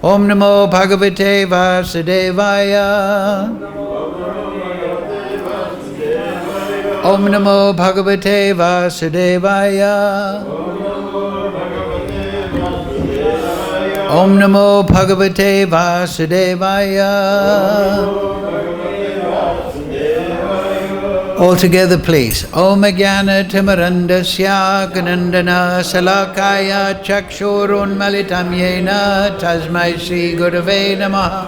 Om Namo Bhagavate Vasudevaya. Om Namo Bhagavate Vasudevaya. Om Namo Bhagavate Vasudevaya. All together, please. Om Jnana Timirandasya Gnandana Salakaya Chakshurun Malitam Yena Tasmai Shri Gurave Namaha.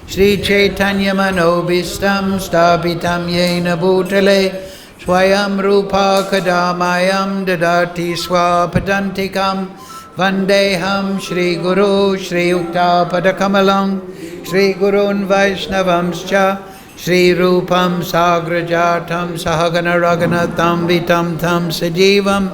Shri Chaitanya Manobhistam Stapitam Yena Bhutale Swayam Rupa Kadamayam Dadati Swapadantikam Vandeham Shri Guru Shri Yukta Padakamalam Shri Gurun Vaishnavamscha Shri Rupam Sagrajatam Sahagana Raghunatam Vitam Tam Sajivam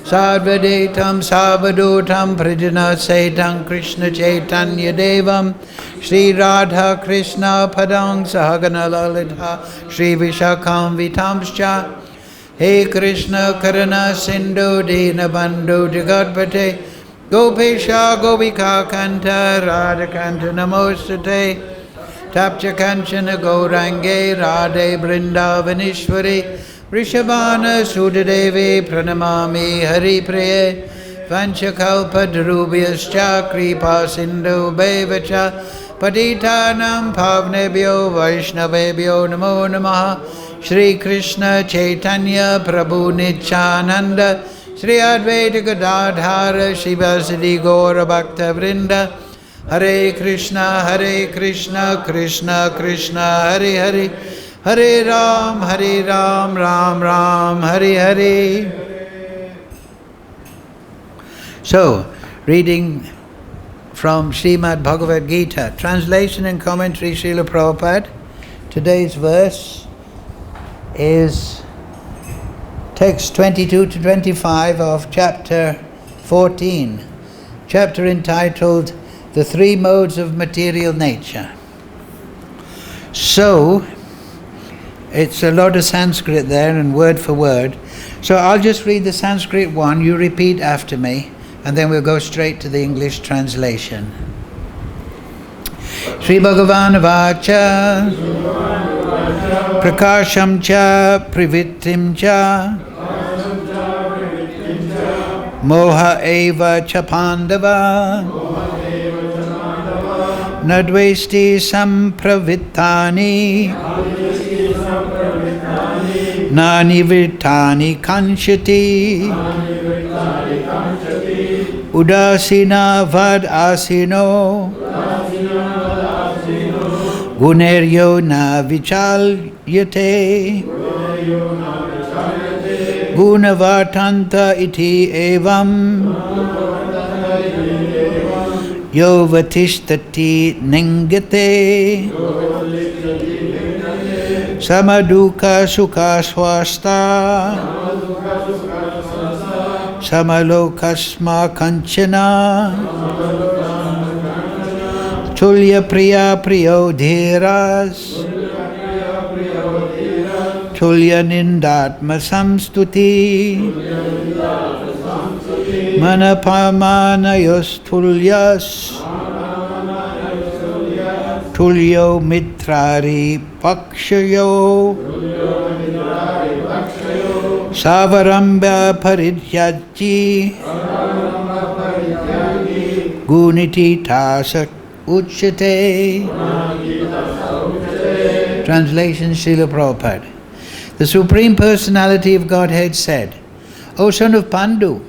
Sarvadetam Savadutam Prijana Setam Krishna Chaitanya Devam Shri Radha Krishna Padang Sahagana Lalita Shri Vishakam Vitamscha He Krishna Karana Sindhu Dina Bandhu Jagatpate Gopesha Gopika Kanta Radha Kanta Namostate Tapcha Kanchana Gaurange Radhe Brindavanishwari Vrishabhana Sudadevi Pranamami Hari Priye Vanchakalpa Drubhyascha Kripa Sindhu Bevacha Patitanam Pavnebhyo Vaishnavebhyo Namo Namaha Shri Krishna Chaitanya Prabhu Nityananda Shri Advaita Gadadhara Shivasadi Gaura Bhakta Vrinda Hare Krishna, Krishna Krishna, Hare Hare, Hare Ram, Ram Ram, Hare Hare. So, reading from śrī-bhagavān, translation and commentary Srila Prabhupada. Today's verse is text 22 to 25 of chapter 14, chapter entitled The Three Modes of Material Nature. So, it's a lot of Sanskrit there and word for word. So I'll just read the Sanskrit one, you repeat after me, and then we'll go straight to the English translation. Śrī-bhagavān uvāca prakāśaṁ ca pravṛttiṁ ca moha eva ca pāṇḍava na dveṣṭi sampravṛttāni na nivṛttāni kāṅkṣati udāsīna-vat āsīno guṇair na vicālyate guṇa-vartanta iti evaṁ yo vatishtati ningate sama-duḥkha-sukhaḥ sama-loṣṭāśma-kāñcanaḥ tulya-priyāpriyo tulya-nindātma-saṁstutiḥ manapāmanayos tulyo mitrāri-pakṣayoḥ sarvārambha-parityāgī guṇa-atītaḥ uchate. Translation Srila Prabhupada. The Supreme Personality of Godhead said, O son of Pandu,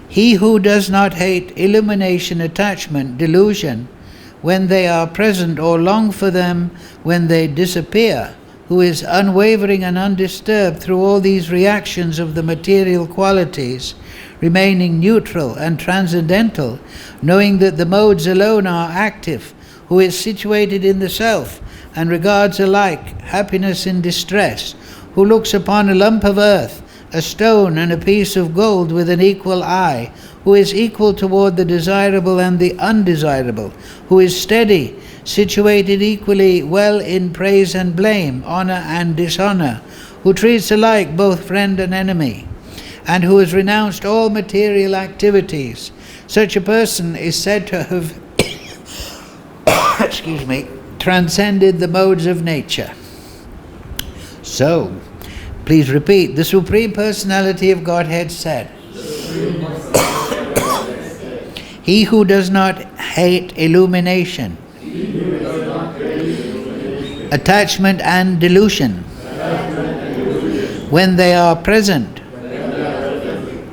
he who does not hate illumination, attachment, delusion, when they are present or long for them when they disappear, who is unwavering and undisturbed through all these reactions of the material qualities, remaining neutral and transcendental, knowing that the modes alone are active, who is situated in the self and regards alike happiness and distress, who looks upon a lump of earth, a stone and a piece of gold with an equal eye, who is equal toward the desirable and the undesirable, who is steady, situated equally well in praise and blame, honor and dishonor, who treats alike both friend and enemy, and who has renounced all material activities. Such a person is said to have excuse me, transcended the modes of nature. So, please repeat, the Supreme Personality of Godhead said, he who does not hate illumination, attachment and delusion, when they are present,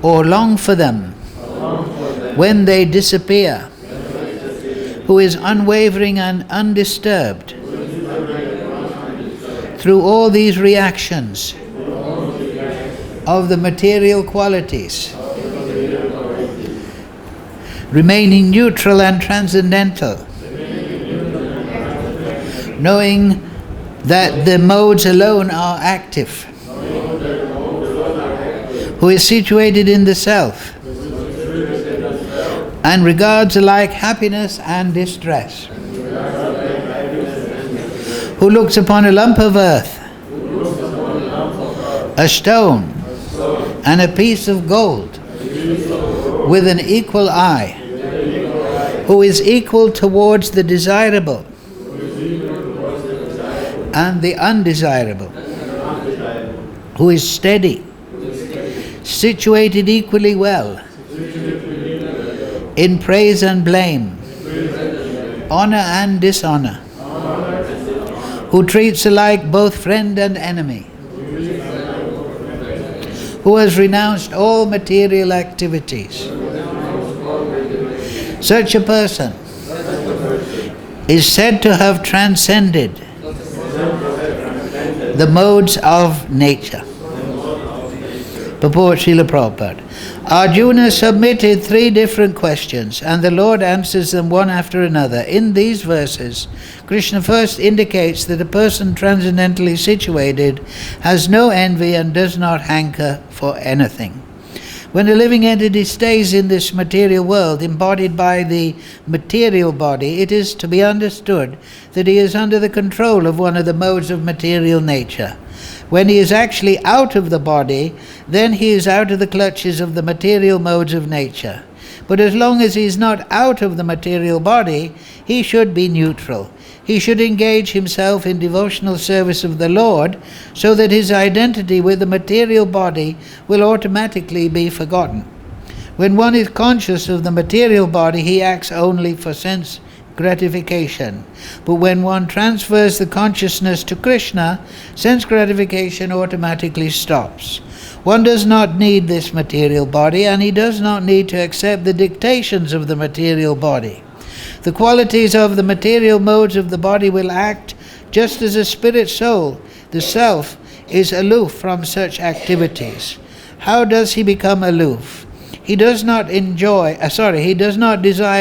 or long for them, when they disappear, who is unwavering and undisturbed through all these reactions of the material qualities, remaining neutral and transcendental, knowing that the modes alone are active, who is situated in the self, and regards alike happiness and distress, who looks upon a lump of earth, a stone, and a piece of gold with an equal eye, who is equal towards the desirable and the undesirable, who is steady, situated equally well in praise and blame, honor and dishonor, who treats alike both friend and enemy, who has renounced all material activities. Such a person is said to have transcended the modes of nature. Purport Srila Prabhupada. Arjuna submitted 3 different questions, and the Lord answers them one after another. In these verses, Krishna first indicates that a person transcendentally situated has no envy and does not hanker for anything. When a living entity stays in this material world, embodied by the material body, it is to be understood that he is under the control of one of the modes of material nature. When he is actually out of the body, then he is out of the clutches of the material modes of nature. But as long as he is not out of the material body, he should be neutral. He should engage himself in devotional service of the Lord, so that his identity with the material body will automatically be forgotten. When one is conscious of the material body, he acts only for sense gratification. But when one transfers the consciousness to Krishna, sense gratification automatically stops. One does not need this material body, and he does not need to accept the dictations of the material body. The qualities of the material modes of the body will act just as a spirit soul, the self, is aloof from such activities. How does he become aloof? He does not desire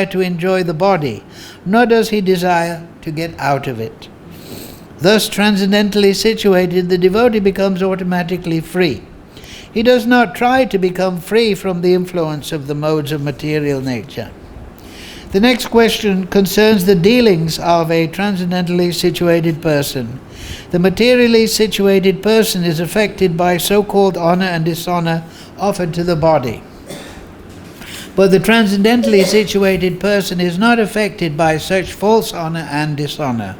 to enjoy the body, nor does he desire to get out of it. Thus, transcendentally situated, the devotee becomes automatically free. He does not try to become free from the influence of the modes of material nature. The next question concerns the dealings of a transcendentally situated person. The materially situated person is affected by so-called honor and dishonor offered to the body. But the transcendentally situated person is not affected by such false honor and dishonor.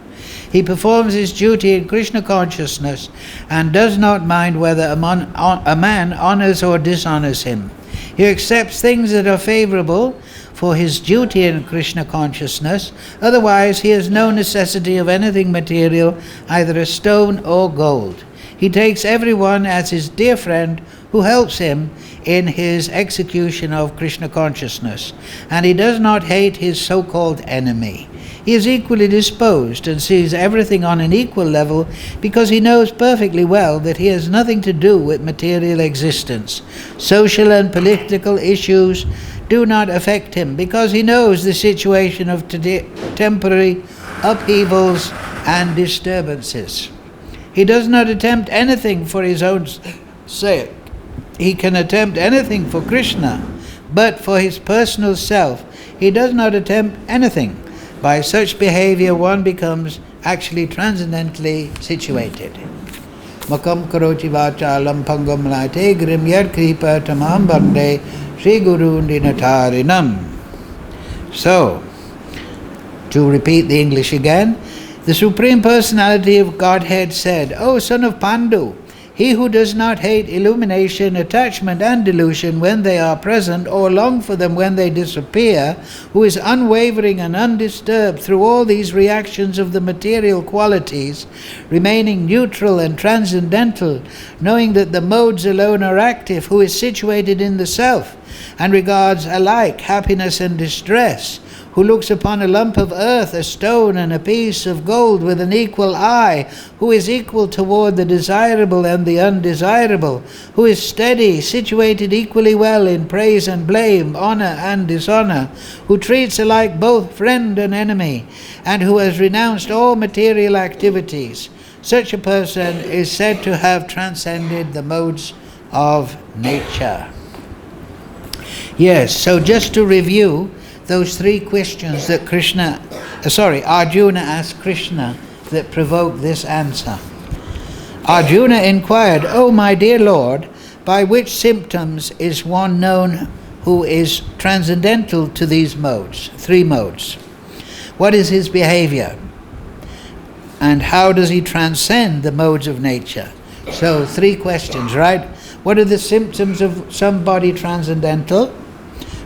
He performs his duty in Krishna consciousness and does not mind whether a man honors or dishonors him. He accepts things that are favorable for his duty in Krishna consciousness. Otherwise, he has no necessity of anything material, either a stone or gold. He takes everyone as his dear friend who helps him in his execution of Krishna consciousness, and he does not hate his so-called enemy. He is equally disposed and sees everything on an equal level because he knows perfectly well that he has nothing to do with material existence. Social and political issues do not affect him because he knows the situation of temporary upheavals and disturbances. He does not attempt anything for his own sake. He can attempt anything for Krishna, but for his personal self, he does not attempt anything. By such behavior, one becomes actually transcendently situated. Makam karoti vachalam pangam laite grim yad kripa tamam bande Sri Guru Dinatarinam. So, To repeat the English again, the Supreme Personality of Godhead said, O son of Pandu, he who does not hate illumination, attachment and delusion when they are present, or long for them when they disappear, who is unwavering and undisturbed through all these reactions of the material qualities, remaining neutral and transcendental, knowing that the modes alone are active, who is situated in the self, and regards alike happiness and distress, who looks upon a lump of earth, a stone, and a piece of gold with an equal eye, who is equal toward the desirable and the undesirable, who is steady, situated equally well in praise and blame, honor and dishonor, who treats alike both friend and enemy, and who has renounced all material activities. Such a person is said to have transcended the modes of nature. Yes, so just to review, those three questions that Arjuna asked Krishna that provoked this answer. Arjuna inquired, O my dear Lord, by which symptoms is one known who is transcendental to these modes, three modes? What is his behavior? And how does he transcend the modes of nature? So, three questions, right? What are the symptoms of somebody transcendental?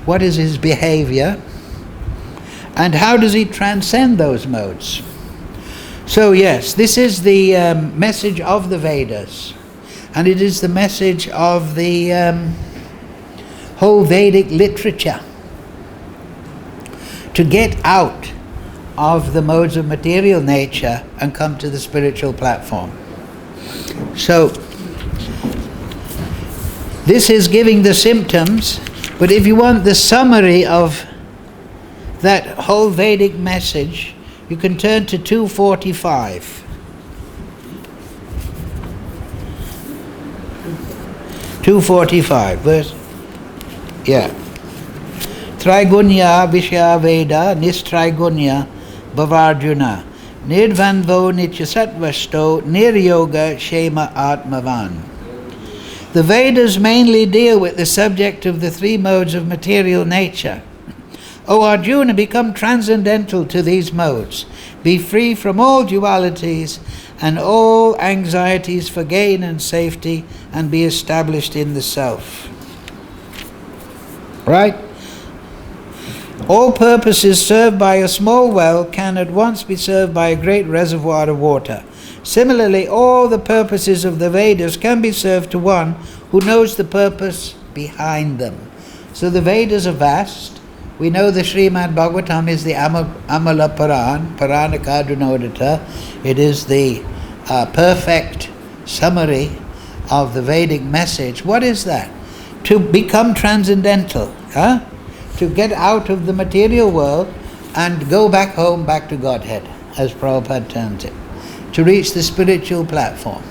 What is his behavior? And how does he transcend those modes? So yes, this is the message of the Vedas. And it is the message of the whole Vedic literature. To get out of the modes of material nature and come to the spiritual platform. So, this is giving the symptoms, but if you want the summary of that whole Vedic message, you can turn to 245. 245, verse, Trigunya Vishya Veda Nistrigunya Bhavarjuna Nirvanvo Nityasatvasto Niryoga Shema Atmavan. The Vedas mainly deal with the subject of the three modes of material nature. O Arjuna, become transcendental to these modes. Be free from all dualities and all anxieties for gain and safety, and be established in the self. Right? All purposes served by a small well can at once be served by a great reservoir of water. Similarly, all the purposes of the Vedas can be served to one who knows the purpose behind them. So the Vedas are vast. We know the Śrī-bhagavān is the Amala Puran, Puranakadunodata. It is the perfect summary of the Vedic message. What is that? To become transcendental, to get out of the material world and go back home, back to Godhead, as Prabhupada terms it, to reach the spiritual platform.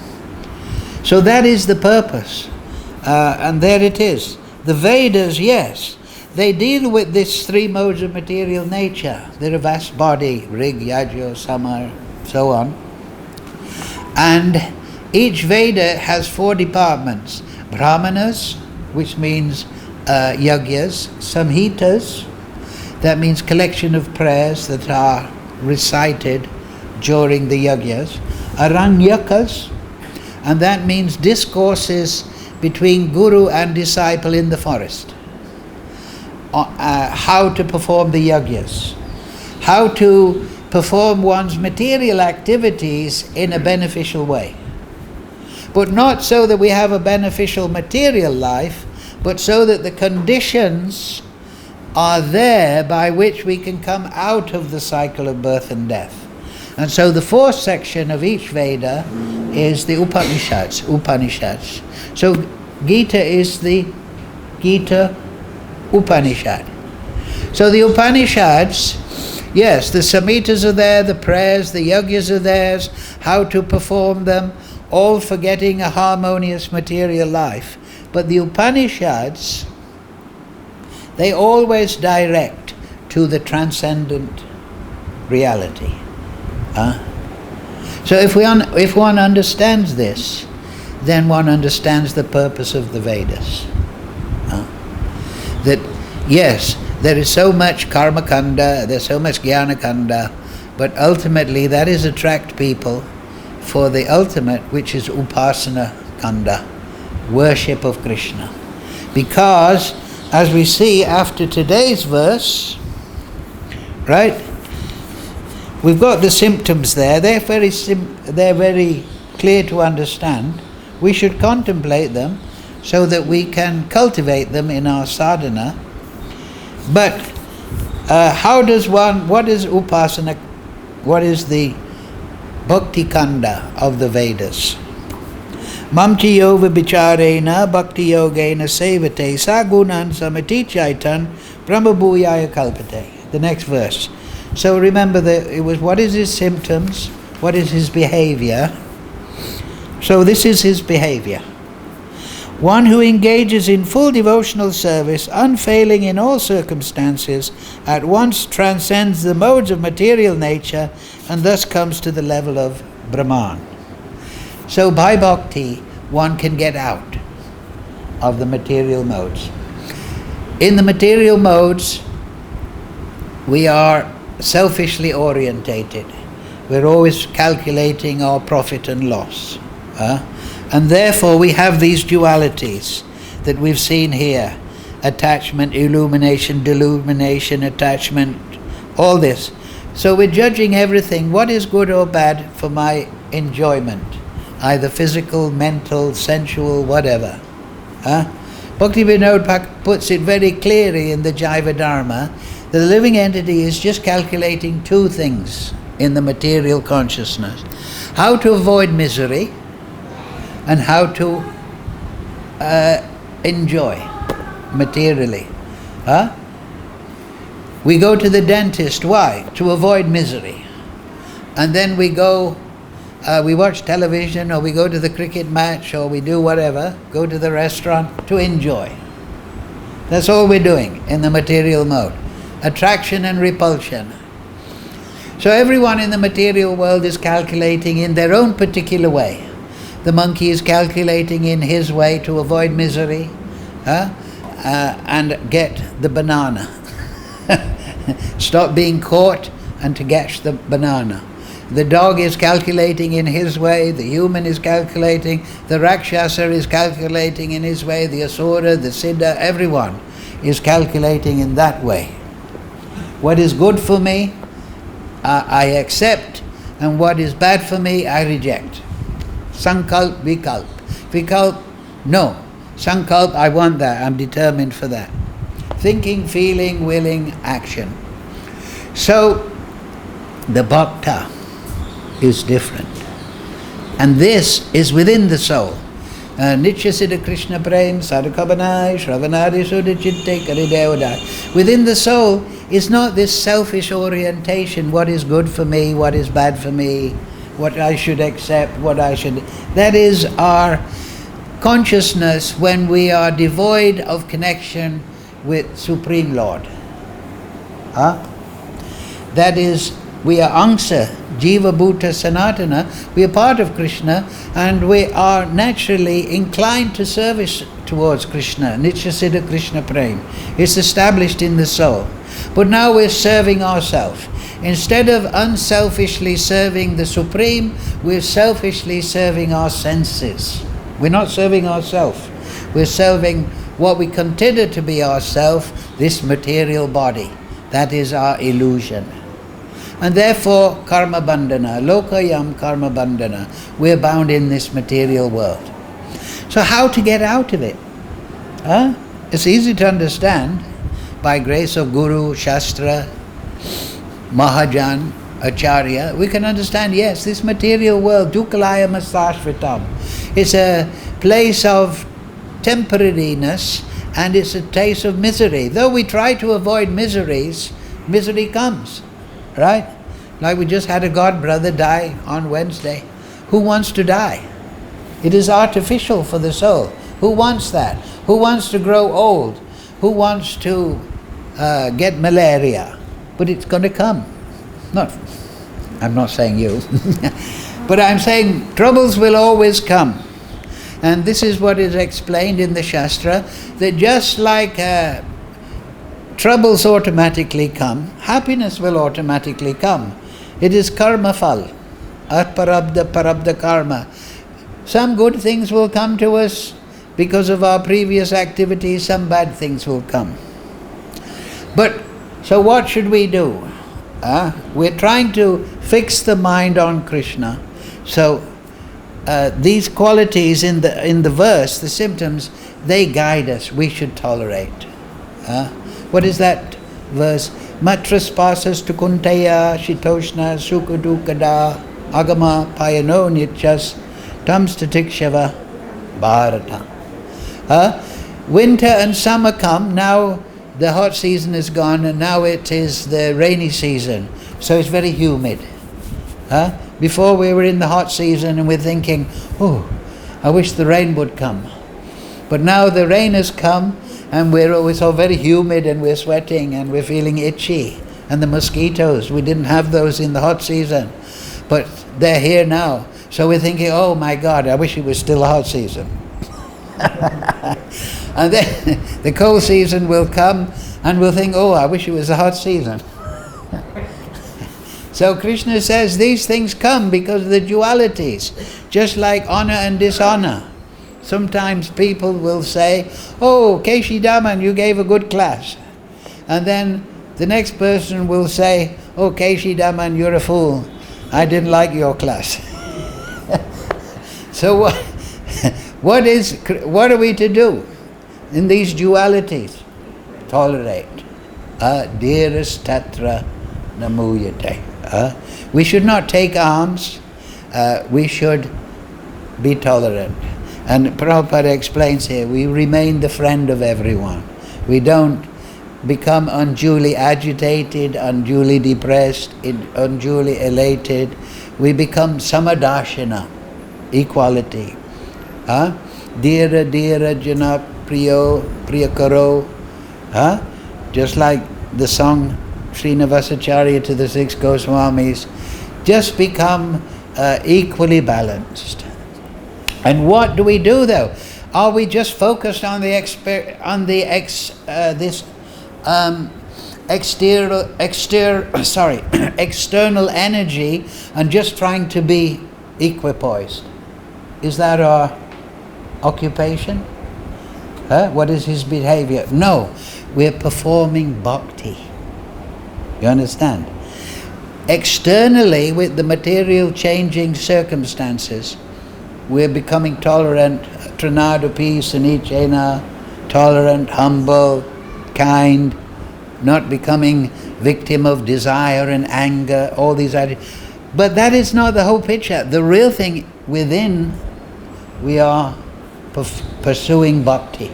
So that is the purpose, and there it is. The Vedas, yes, they deal with these three modes of material nature. They're a vast body, Rig, Yajur, Samar, so on. And each Veda has four departments. Brahmanas, which means yagyas. Samhitas, that means collection of prayers that are recited during the yagyas. Aranyakas, and that means discourses between guru and disciple in the forest. How to perform the yagyas, how to perform one's material activities in a beneficial way. But not so that we have a beneficial material life, but so that the conditions are there by which we can come out of the cycle of birth and death. And so the fourth section of each Veda is the Upanishads. So Gita is the Gita Upanishad. So the Upanishads, yes, the Samhitas are there, the prayers, the yagyas are theirs, how to perform them, all for getting a harmonious material life. But the Upanishads, they always direct to the transcendent reality. So if one understands this, then one understands the purpose of the Vedas. That yes, There is so much karma kanda, there's so much jnana kanda, but ultimately that is attract people for the ultimate, which is upasana kanda, worship of Krishna. Because, as we see after today's verse, right, we've got the symptoms there. They're very clear to understand. We should contemplate them so that we can cultivate them in our sadhana. But what is upasana, what is the bhakti kanda of the Vedas? Mamchi yova bicārena bhakti yogena sevate sa guṇan samatīchaitan brahmabhūyāya kalpate. The next verse. So remember that it was what is his symptoms, what is his behavior. So this is his behavior. One who engages in full devotional service, unfailing in all circumstances, at once transcends the modes of material nature and thus comes to the level of Brahman. So by bhakti, one can get out of the material modes. In the material modes, we are selfishly orientated. We're always calculating our profit and loss. And therefore we have these dualities that we've seen here. Attachment, illumination, delumination, attachment, all this. So we're judging everything, what is good or bad for my enjoyment, either physical, mental, sensual, whatever. Bhakti-vinod puts it very clearly in the Jaiva Dharma. The living entity is just calculating two things in the material consciousness. How to avoid misery and how to enjoy materially. We go to the dentist, why? To avoid misery. And then we go, we watch television, or we go to the cricket match, or we do whatever, go to the restaurant to enjoy. That's all we're doing in the material mode. Attraction and repulsion. So everyone in the material world is calculating in their own particular way. The monkey is calculating in his way to avoid misery and get the banana. Stop being caught and to catch the banana. The dog is calculating in his way, the human is calculating, the Rakshasa is calculating in his way, the Asura, the Siddha, everyone is calculating in that way. What is good for me, I accept, and what is bad for me, I reject. Sankalp, vikalp. Vikalp, no. Sankalp, I want that, I'm determined for that. Thinking, feeling, willing, action. So, the bhakta is different. And this is within the soul. Nitya siddha Krishna prem sadhakabanai shravanadi sudachitte karidevadai. Within the soul is not this selfish orientation, what is good for me, what is bad for me, what I should accept, what I should... That is our consciousness when we are devoid of connection with Supreme Lord. That is, we are angsa, jiva bhuta sanatana, we are part of Krishna, and we are naturally inclined to service towards Krishna, nitya siddha Krishna prem. It's established in the soul. But now we're serving ourselves. Instead of unselfishly serving the Supreme, we're selfishly serving our senses. We're not serving ourselves. We're serving what we consider to be ourself, this material body. That is our illusion. And therefore, karma bandhana, lokayam karma bandhana. We're bound in this material world. So how to get out of it? It's easy to understand. By grace of Guru, Shastra, Mahajan, Acharya, we can understand, yes, this material world, dukkhalayam-asāśvatam, it's a place of temporariness and it's a place of misery. Though we try to avoid miseries, misery comes, right? Like we just had a god brother die on Wednesday. Who wants to die? It is artificial for the soul. Who wants that? Who wants to grow old? Who wants to get malaria? But it's going to come. I'm not saying you. But I'm saying troubles will always come. And this is what is explained in the Shastra, that just like troubles automatically come, happiness will automatically come. It is karma phal, parabdha karma. Some good things will come to us because of our previous activities, some bad things will come. But, so what should we do? We're trying to fix the mind on Krishna. So, these qualities in the verse, the symptoms, they guide us. We should tolerate. What is that verse? Matraspasas tu kuntaya shitoshna sukadukada agama payano nityas tamstatikshava bharata. Winter and summer come. Now the hot season is gone and now it is the rainy season. So it's very humid. Before we were in the hot season and we're thinking, oh, I wish the rain would come. But now the rain has come and it's all very humid and we're sweating and we're feeling itchy. And the mosquitoes, we didn't have those in the hot season. But they're here now. So we're thinking, oh my God, I wish it was still a hot season. And then the cold season will come and we'll think, oh, I wish it was a hot season. So Krishna says these things come because of the dualities, just like honor and dishonor. Sometimes people will say, oh, Keshi Daman, you gave a good class. And then the next person will say, oh, Keshi Daman, you're a fool. I didn't like your class. So what are we to do in these dualities? Tolerate. Dheeras tatra namuyate. We should not take arms. We should be tolerant. And Prabhupada explains here, we remain the friend of everyone. We don't become unduly agitated, unduly depressed, unduly elated. We become sama-duḥkha-sukhaḥ, equality. Dhira dhira jana priyo priyakaro. Just like the song Srinivasacharya to the 6 Goswamis, just become equally balanced. And what do we do though? Are we just focused on the external energy and just trying to be equipoised? Is that our occupation? What is his behavior? No, we're performing bhakti. You understand? Externally, with the material changing circumstances, we're becoming tolerant, tranādupi sanicena, tolerant, humble, kind, not becoming victim of desire and anger, all these ideas. But that is not the whole picture. The real thing within, we are pursuing bhakti.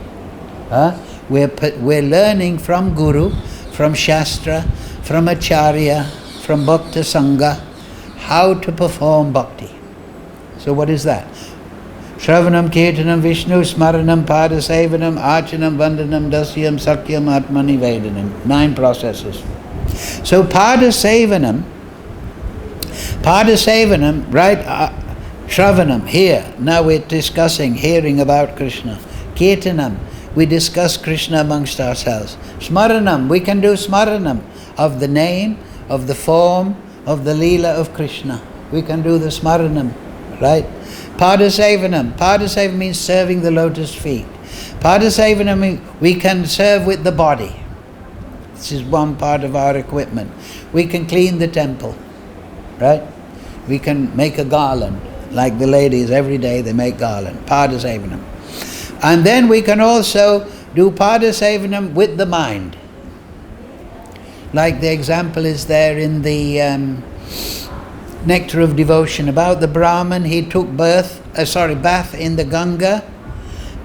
We're learning from Guru, from Shastra, from Acharya, from Bhakta Sangha, how to perform bhakti. So what is that? Shravanam, Kirtanam, Vishnu, Smaranam, Padasevanam, Archanam, Vandanam, Dasyam, Sakyam, Atmanivedanam. 9 processes. So Padasevanam, right? Shravanam, here. Now we're discussing, hearing about Krishna. Kirtanam, we discuss Krishna amongst ourselves. Smaranam, we can do smaranam of the name, of the form, of the Leela of Krishna. We can do the smaranam, right? Padasevanam. Padasevanam means serving the lotus feet. Padasevanam means we can serve with the body. This is one part of our equipment. We can clean the temple, right? We can make a garland, like the ladies every day they make garland. Padasevanam. And then we can also do Padasevanam with the mind. Like the example is there in the Nectar of Devotion about the Brahmin. He took bath in the Ganga,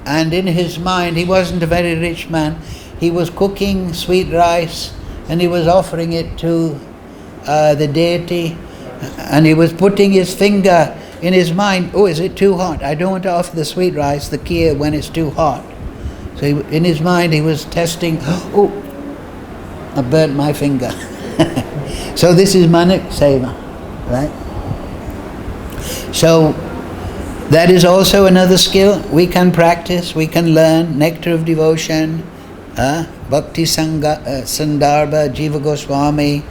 and in his mind, he wasn't a very rich man. He was cooking sweet rice and he was offering it to the deity, and he was putting his finger in his mind, oh, is it too hot? I don't want to offer the sweet rice, the kheer, when it's too hot. So in his mind he was testing, oh, I burnt my finger. So this is manik seva, right? So that is also another skill we can practice, we can learn. Nectar of Devotion, Bhakti Sandarbha, Jiva Goswami,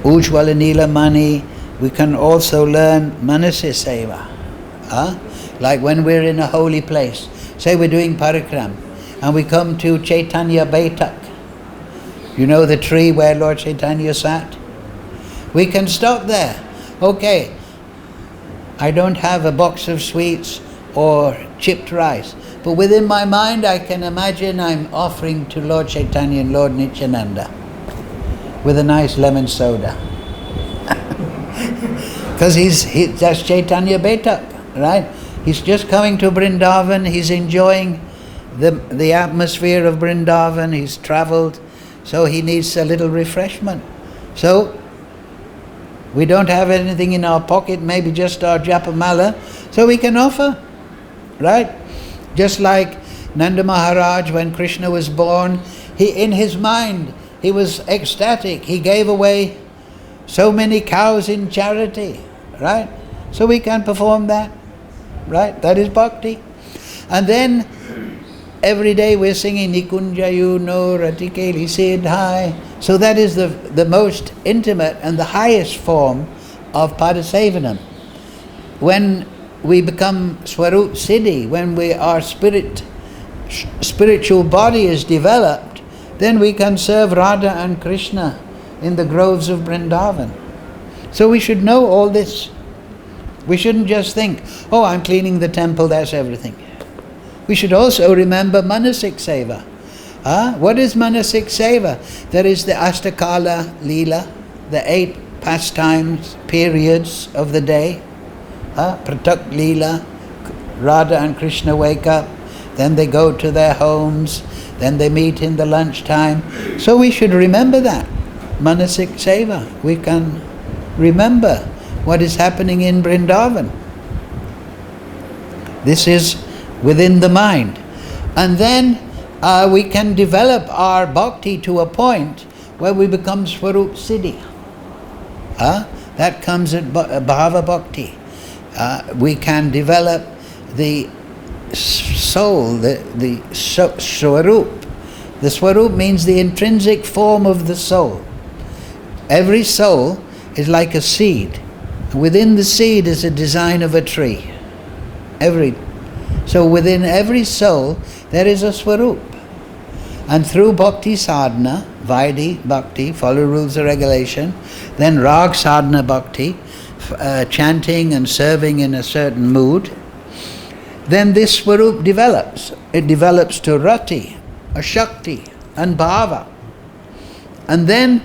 Ujjwala Nilamani. We can also learn Manasi Seva. Like when we're in a holy place. Say we're doing parikram and we come to Chaitanya Baitak. You know the tree where Lord Chaitanya sat? We can stop there. Okay, I don't have a box of sweets or chipped rice, but within my mind I can imagine I'm offering to Lord Chaitanya and Lord Nityananda with a nice lemon soda. Because that's Chaitanya Baitak, right? He's just coming to Vrindavan, he's enjoying the atmosphere of Vrindavan, he's travelled, so he needs a little refreshment. So, we don't have anything in our pocket, maybe just our japamala, so we can offer, right? Just like Nanda Maharaj, when Krishna was born, in his mind, he was ecstatic. He gave away so many cows in charity, right? So we can perform that, right? That is bhakti. And then every day we're singing Nikunjayu no Ratikeli Siddhai. So that is the most intimate and the highest form of Padasevanam. When we become Swarup Siddhi, when our spiritual body is developed, then we can serve Radha and Krishna in the groves of Vrindavan. So we should know all this. We shouldn't just think, oh, I'm cleaning the temple, that's everything. We should also remember Manasik Seva. What is Manasik Seva? That is the Ashtakala Leela, the 8 pastimes, periods of the day. Pratak Leela, Radha and Krishna wake up, then they go to their homes, then they meet in the lunchtime. So we should remember that. Manasik Seva. We can remember what is happening in Vrindavan. This is within the mind. And then we can develop our bhakti to a point where we become Swarup Siddhi. That comes at Bhava Bhakti. We can develop the soul, the Swarup. The Swarup means the intrinsic form of the soul. Every soul is like a seed. Within the seed is a design of a tree. So within every soul there is a Swarup. And through Bhakti Sadhana, Vaidhi Bhakti, follow rules and regulation, then Rag Sadhana Bhakti, chanting and serving in a certain mood, then this Swarup develops. It develops to Rati, a Shakti, and Bhava. And then,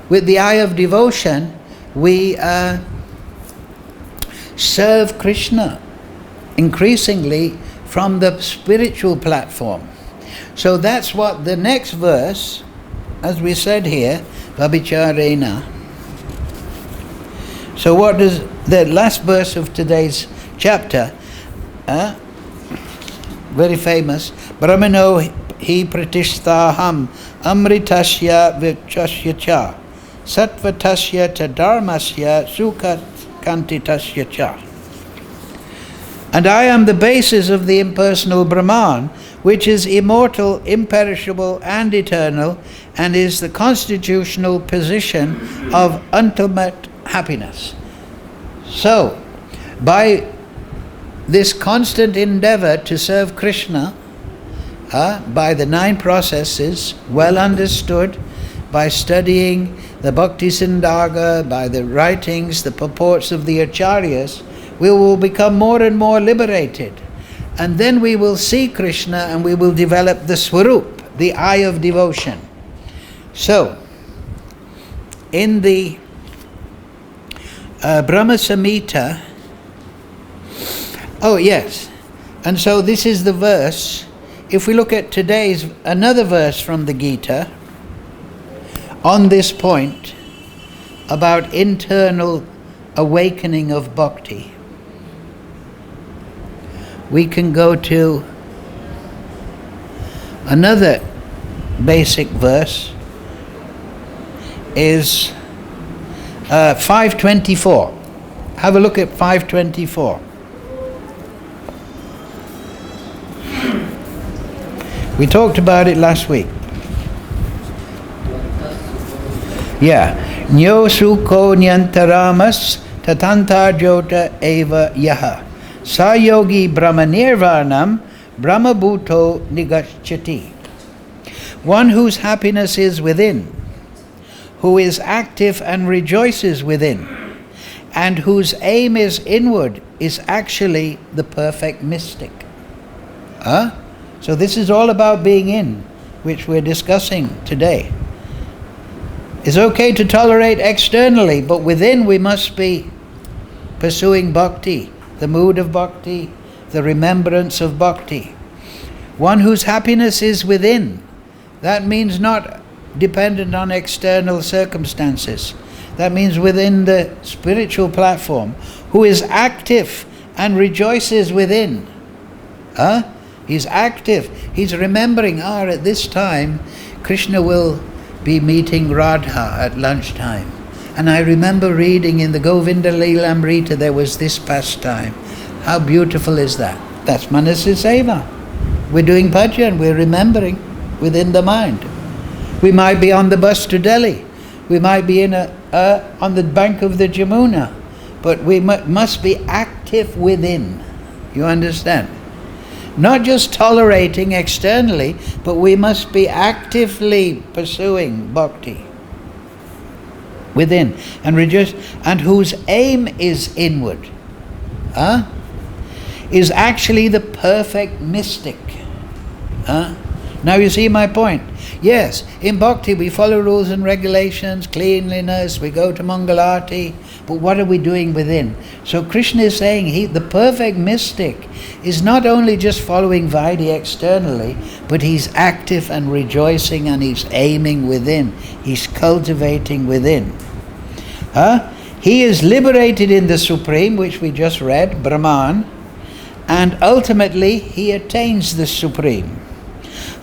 with the eye of devotion, we serve Krishna increasingly from the spiritual platform. So that's what the next verse, as we said here, Vabhicārena. So what does the last verse of today's chapter, very famous, Brahmano hi pratisthāham amritasya vichasya cha sattvatasya cha dharmasya sukha-kantitasya cha. And I am the basis of the impersonal Brahman, which is immortal, imperishable and eternal, and is the constitutional position of ultimate happiness. So, by this constant endeavor to serve Krishna, by the 9 processes, well understood, by studying the Bhakti Sindhāga, by the writings, the purports of the Acharyas, we will become more and more liberated. And then we will see Krishna and we will develop the Swarup, the eye of devotion. So, in the Brahma Samhita, oh yes, and so this is the verse. If we look at today's, another verse from the Gita, on this point, about internal awakening of bhakti, we can go to another basic verse, is 524. Have a look at 524. We talked about it last week. Yeah. Nyo sukho nyantaramas tatanta jota eva yaha. Sa yogi brahmanirvanam brahmabhuto nigacchati. One whose happiness is within, who is active and rejoices within, and whose aim is inward, is actually the perfect mystic. So this is all about being in, which we're discussing today. It's okay to tolerate externally, but within we must be pursuing bhakti, the mood of bhakti, the remembrance of bhakti. One whose happiness is within, that means not dependent on external circumstances. That means within the spiritual platform, who is active and rejoices within. He's active. He's remembering, at this time, Krishna will be meeting Radha at lunchtime. And I remember reading in the Govinda Leelamrita there was this pastime. How beautiful is that? That's Manasaseva. We're doing bhajan, we're remembering within the mind. We might be on the bus to Delhi. We might be on the bank of the Jamuna. But we must be active within. You understand? Not just tolerating externally, but we must be actively pursuing bhakti within, and whose aim is inward, is actually the perfect mystic. Now you see my point. Yes, in bhakti we follow rules and regulations, cleanliness, we go to Mangalati, but what are we doing within? So Krishna is saying the perfect mystic is not only just following Vaidhi externally, but he's active and rejoicing and he's aiming within. He's cultivating within. He is liberated in the Supreme, which we just read, Brahman, and ultimately he attains the Supreme.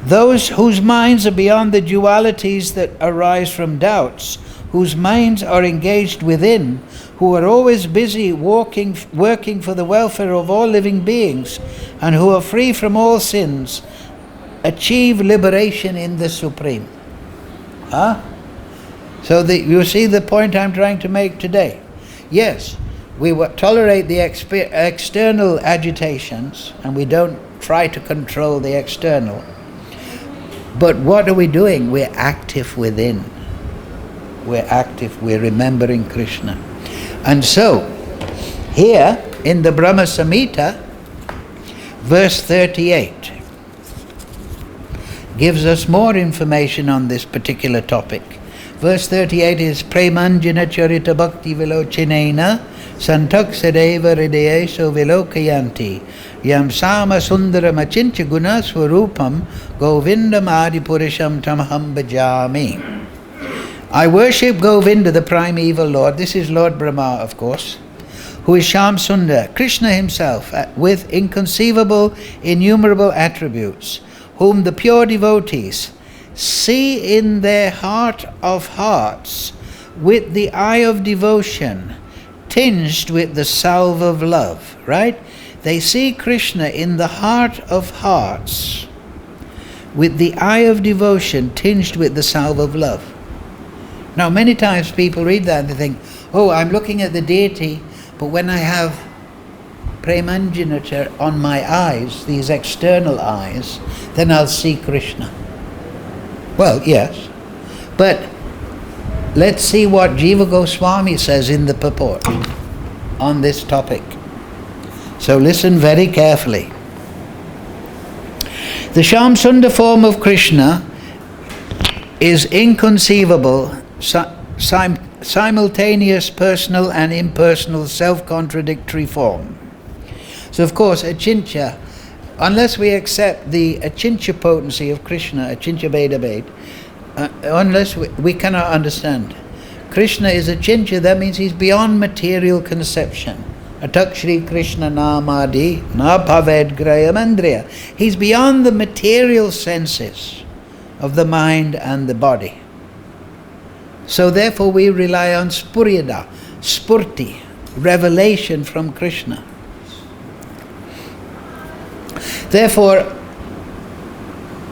Those whose minds are beyond the dualities that arise from doubts, whose minds are engaged within, who are always busy working for the welfare of all living beings, and who are free from all sins, achieve liberation in the Supreme. So you see the point I'm trying to make today. Yes, we tolerate the external agitations, and we don't try to control the external. But what are we doing? We're active within. We're active, we're remembering Krishna. And so, here in the Brahma Samhita, verse 38 gives us more information on this particular topic. Verse 38 is Premanjana charita bhakti vilochinena santaksadeva hridayesho vilokayanti yam sama sundaram achincha guna swarupam govindam adipurisham tamaham bhajami. I worship Govinda, the primeval Lord. This is Lord Brahma, of course, who is Shyam Sundar, Krishna himself, with inconceivable, innumerable attributes, whom the pure devotees see in their heart of hearts with the eye of devotion, tinged with the salve of love, right? They see Krishna in the heart of hearts with the eye of devotion, tinged with the salve of love. Now, many times people read that and they think, I'm looking at the deity, but when I have premanjana on my eyes, these external eyes, then I'll see Krishna. Well, yes, but let's see what Jiva Goswami says in the purport on this topic. So listen very carefully. The Shyam Sundar form of Krishna is inconceivable, simultaneous personal and impersonal self-contradictory form. So of course, achintya, unless we accept the achintya potency of Krishna, achintya veda ved, unless we cannot understand. Krishna is achintya, that means he's beyond material conception. Atak Shri Krishna Namadi Na Paved Grayamandriya. He's beyond the material senses of the mind and the body. So therefore we rely on spuryada, spurti, revelation from Krishna. Therefore,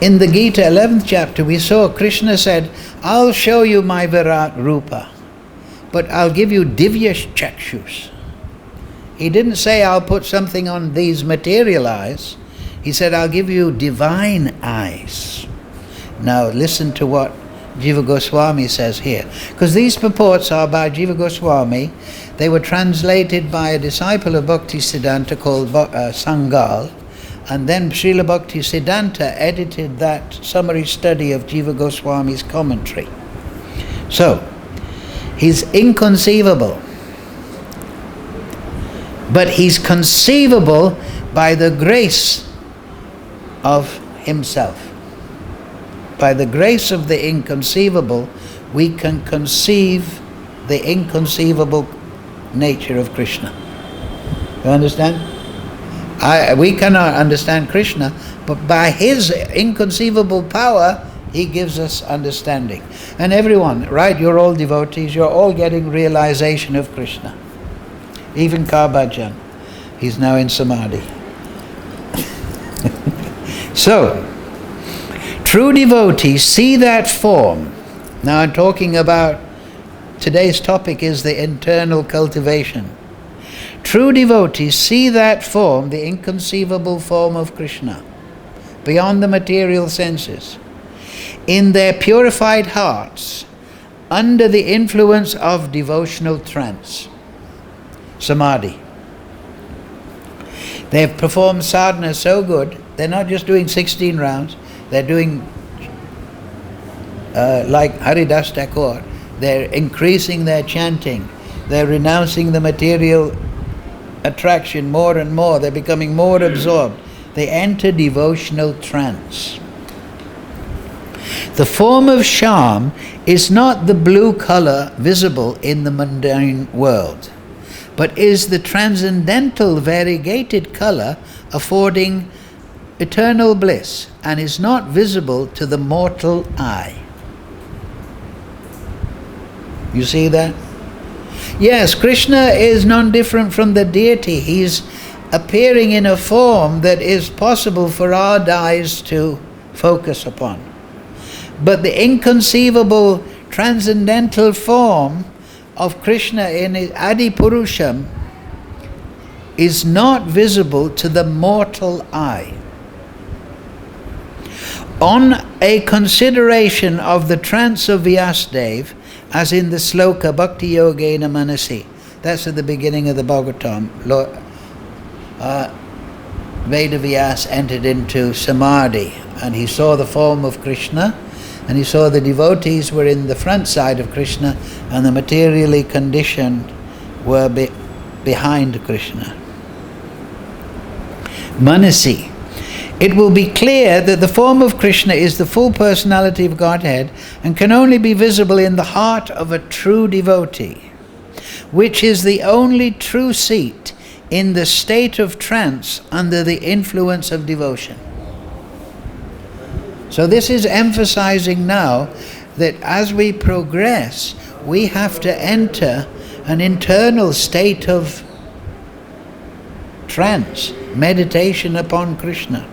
In the Gita 11th chapter, we saw Krishna said, I'll show you my Virat Rupa, but I'll give you divya chakshus. He didn't say, I'll put something on these material eyes. He said, I'll give you divine eyes. Now listen to what Jiva Goswami says here. Because these purports are by Jiva Goswami. They were translated by a disciple of Bhakti Siddhanta called Sangal. And then Srila Bhakti Siddhanta edited that summary study of Jiva Goswami's commentary. So, he's inconceivable. But he's conceivable by the grace of himself. By the grace of the inconceivable, we can conceive the inconceivable nature of Krishna. You understand? We cannot understand Krishna, but by his inconceivable power, he gives us understanding. And everyone, right, you're all devotees, you're all getting realization of Krishna. Even Karbajan, he's now in Samadhi. So, true devotees see that form. Now I'm talking about, today's topic is the internal cultivation. True devotees see that form, the inconceivable form of Krishna, beyond the material senses, in their purified hearts, under the influence of devotional trance, samadhi. They've performed sadhana so good, they're not just doing 16 rounds, they're doing like Haridas Thakur, they're increasing their chanting, they're renouncing the material attraction more and more, they're becoming more absorbed. They enter devotional trance. The form of Shyam is not the blue color visible in the mundane world, but is the transcendental variegated color affording eternal bliss and is not visible to the mortal eye. You see that? Yes, Krishna is non-different from the deity. He's appearing in a form that is possible for our eyes to focus upon. But the inconceivable transcendental form of Krishna in his Adi Purusham is not visible to the mortal eye. On a consideration of the trance of Vyasadeva, as in the sloka Bhakti Yogena Manasi, that's at the beginning of the Bhagavatam, Vedavyas entered into Samadhi and he saw the form of Krishna and he saw the devotees were in the front side of Krishna and the materially conditioned were behind Krishna. Manasi. It will be clear that the form of Krishna is the full personality of Godhead and can only be visible in the heart of a true devotee, which is the only true seat in the state of trance under the influence of devotion. So this is emphasizing now that as we progress, we have to enter an internal state of trance, meditation upon Krishna.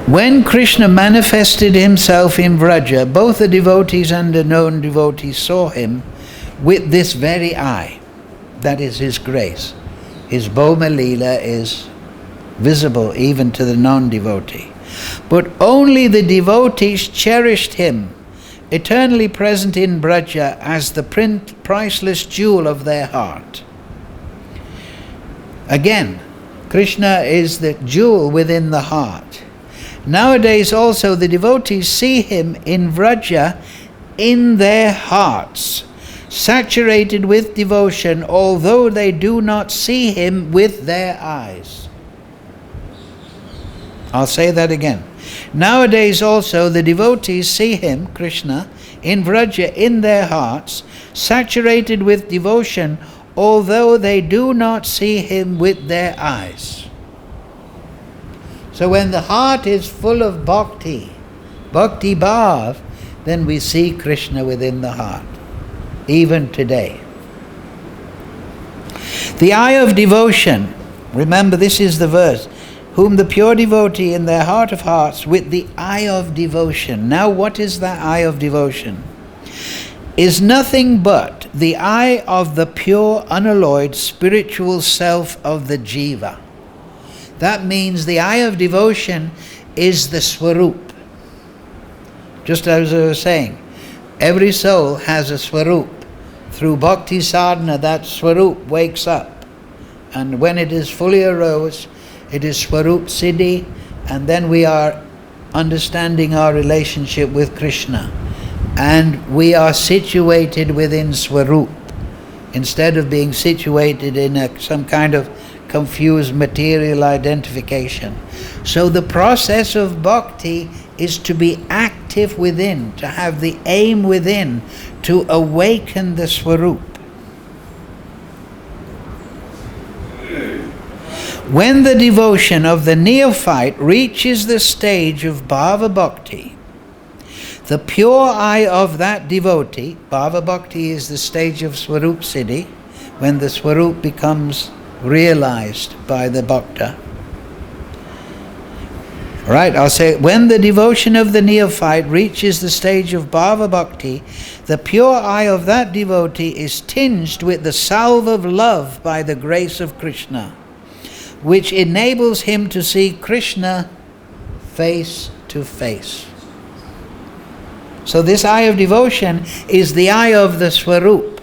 When Krishna manifested himself in Vraja, both the devotees and the non-devotees saw him with this very eye. That is his grace. His Bhoma Leela is visible even to the non-devotee. But only the devotees cherished him, eternally present in Vraja as the priceless jewel of their heart. Again, Krishna is the jewel within the heart. Nowadays also the devotees see him in Vraja in their hearts, saturated with devotion, although they do not see him with their eyes. I'll say that again. Nowadays also the devotees see him, Krishna, in Vraja in their hearts, saturated with devotion, although they do not see him with their eyes. So when the heart is full of bhakti, bhakti bhav, then we see Krishna within the heart, even today. The eye of devotion, remember this is the verse, whom the pure devotee in their heart of hearts with the eye of devotion. Now what is that eye of devotion? Is nothing but the eye of the pure, unalloyed spiritual self of the jiva. That means the eye of devotion is the swarup. Just as I was saying, every soul has a swarup. Through bhakti sadhana, that swarup wakes up. And when it is fully arose, it is swarup siddhi, and then we are understanding our relationship with Krishna. And we are situated within swarup, instead of being situated in some kind of confused material identification. So the process of bhakti is to be active within, to have the aim within, to awaken the swarup. When the devotion of the neophyte reaches the stage of bhava bhakti, the pure eye of that devotee, bhava bhakti is the stage of swarup siddhi, when the swarup becomes realized by the bhakta. Right, I'll say, when the devotion of the neophyte reaches the stage of bhava bhakti, the pure eye of that devotee is tinged with the salve of love by the grace of Krishna, which enables him to see Krishna face to face. So this eye of devotion is the eye of the swarup.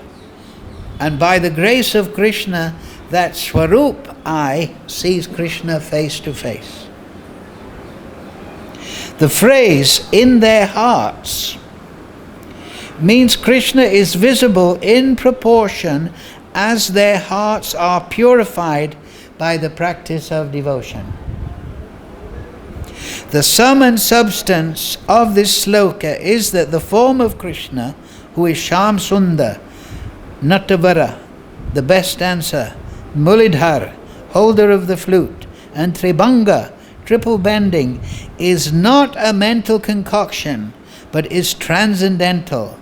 And by the grace of Krishna, that swarup eye sees Krishna face to face. The phrase, in their hearts, means Krishna is visible in proportion as their hearts are purified by the practice of devotion. The sum and substance of this sloka is that the form of Krishna, who is Shyam Sundar, Natavara, the best dancer, Mulidhar, holder of the flute, and Tribhanga, triple bending, is not a mental concoction, but is transcendental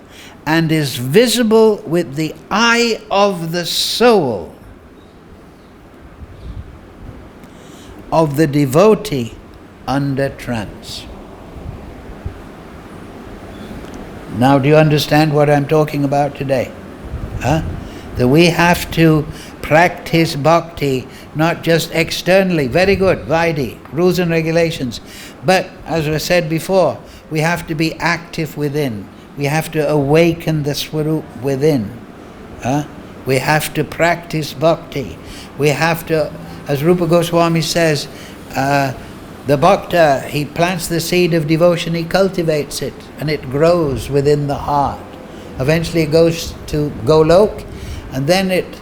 and is visible with the eye of the soul of the devotee under trance. Now do you understand what I'm talking about today? That we have to practice bhakti not just externally. Very good, Vaidhi, rules and regulations. But as I said before, we have to be active within. We have to awaken the swarup within. We have to practice bhakti. We have to, as Rupa Goswami says, the bhakta, he plants the seed of devotion, he cultivates it, and it grows within the heart. Eventually it goes to Golok, and then it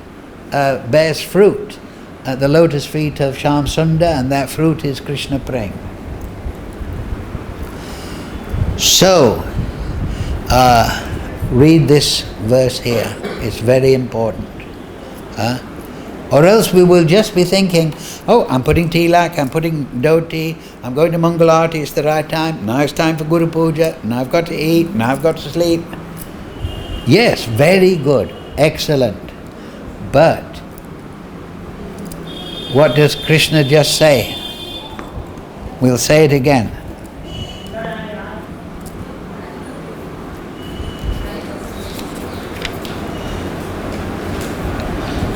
bears fruit at the lotus feet of Shyam Sundar, and that fruit is Krishna Prem. So, read this verse here. It's very important. Or else we will just be thinking, oh, I'm putting tilak, I'm putting dhoti, I'm going to Mangalarti, it's the right time, now it's time for Guru Puja, now I've got to eat, now I've got to sleep. Yes, very good, excellent. But what does Krishna just say? We'll say it again.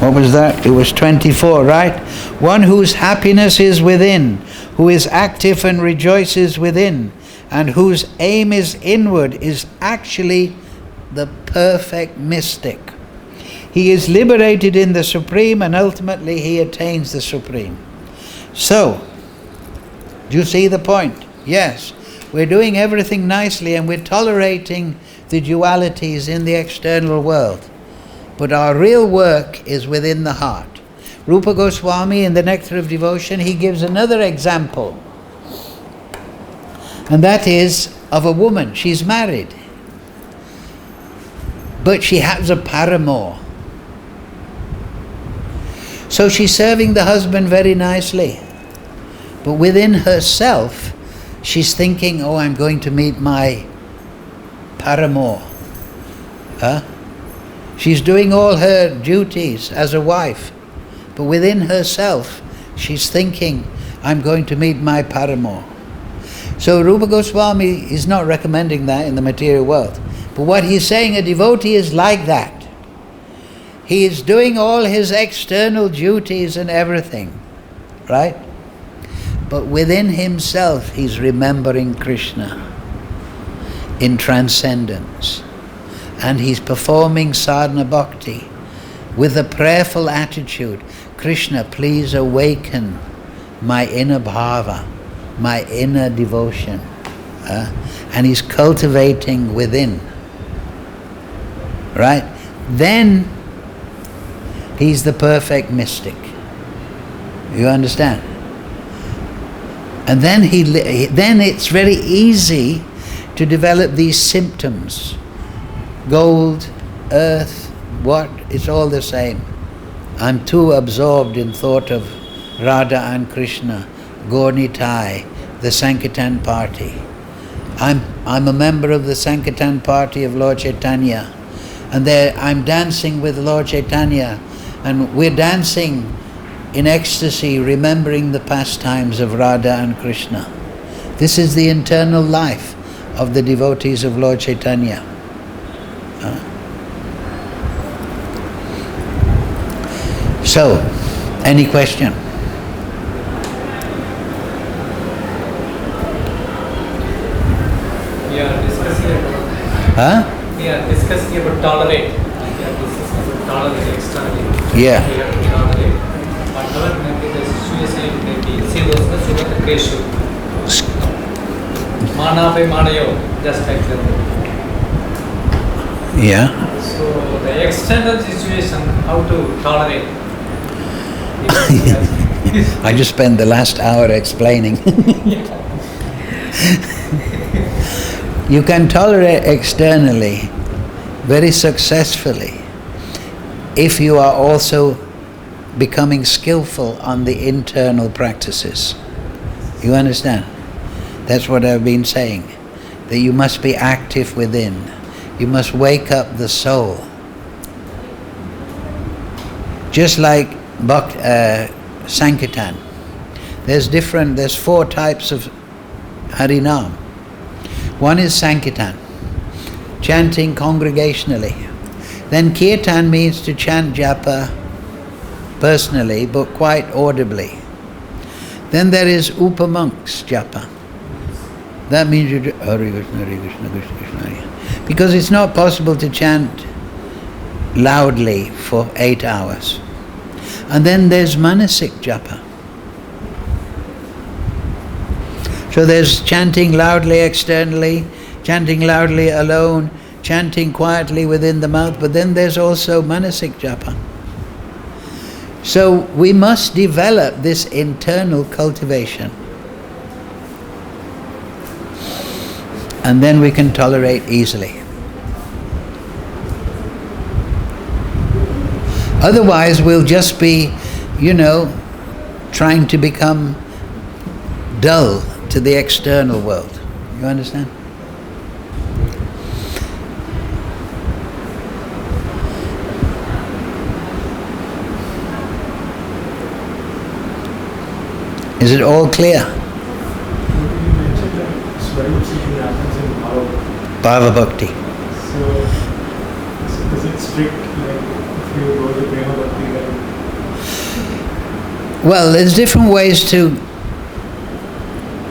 What was that? It was 24, right? One whose happiness is within, who is active and rejoices within, and whose aim is inward, is actually the perfect mystic. He is liberated in the Supreme, and ultimately he attains the Supreme. So, do you see the point? Yes, we're doing everything nicely and we're tolerating the dualities in the external world. But our real work is within the heart. Rupa Goswami in the Nectar of Devotion, he gives another example. And that is of a woman. She's married. But she has a paramour. So she's serving the husband very nicely. But within herself, she's thinking, oh, I'm going to meet my paramour. She's doing all her duties as a wife. But within herself, she's thinking, I'm going to meet my paramour. So Rupa Goswami is not recommending that in the material world. But what he's saying, a devotee is like that. He is doing all his external duties and everything, right? But within himself, he's remembering Krishna in transcendence. And he's performing sadhana bhakti with a prayerful attitude. Krishna, please awaken my inner bhava, my inner devotion. And he's cultivating within. Right? Then he's the perfect mystic. You understand? And then then it's very easy to develop these symptoms. Gold, earth, what? It's all the same. I'm too absorbed in thought of Radha and Krishna, Gaur-Nitai, the Sankirtan party. I'm a member of the Sankirtan party of Lord Chaitanya, and there I'm dancing with Lord Chaitanya, and we're dancing in ecstasy, remembering the pastimes of Radha and Krishna. This is the internal life of the devotees of Lord Chaitanya. So, any question? We are discussing about tolerate. We are discussing about tolerate externally. Yeah. We have to tolerate. Whatever may be the situation, maybe see those Keshu. Mana by Manayo, just like that. Yeah. So the external situation, how to tolerate. I just spent the last hour explaining. You can tolerate externally very successfully if you are also becoming skillful on the internal practices. You understand? That's what I've been saying. That you must be active within. You must wake up the soul. Just like Sankirtan. There's 4 types of Harinam. One is Sankirtan, chanting congregationally. Then Kirtan means to chant japa personally, but quite audibly. Then there is Upamonks japa. That means you do Hare Krishna, Hare Krishna, Krishna Krishna, Hare. Because it's not possible to chant loudly for 8 hours. And then there's Manasik japa. So there's chanting loudly externally, chanting loudly alone, chanting quietly within the mouth, but then there's also Manasik japa. So we must develop this internal cultivation. And then we can tolerate easily. Otherwise we'll just be, trying to become dull to the external world. You understand? Is it all clear? You mentioned that sva-sthaḥ happens in bhava. Bhava bhakti. So is it strict, like if you go to prema bhakti then? Well, there's different ways to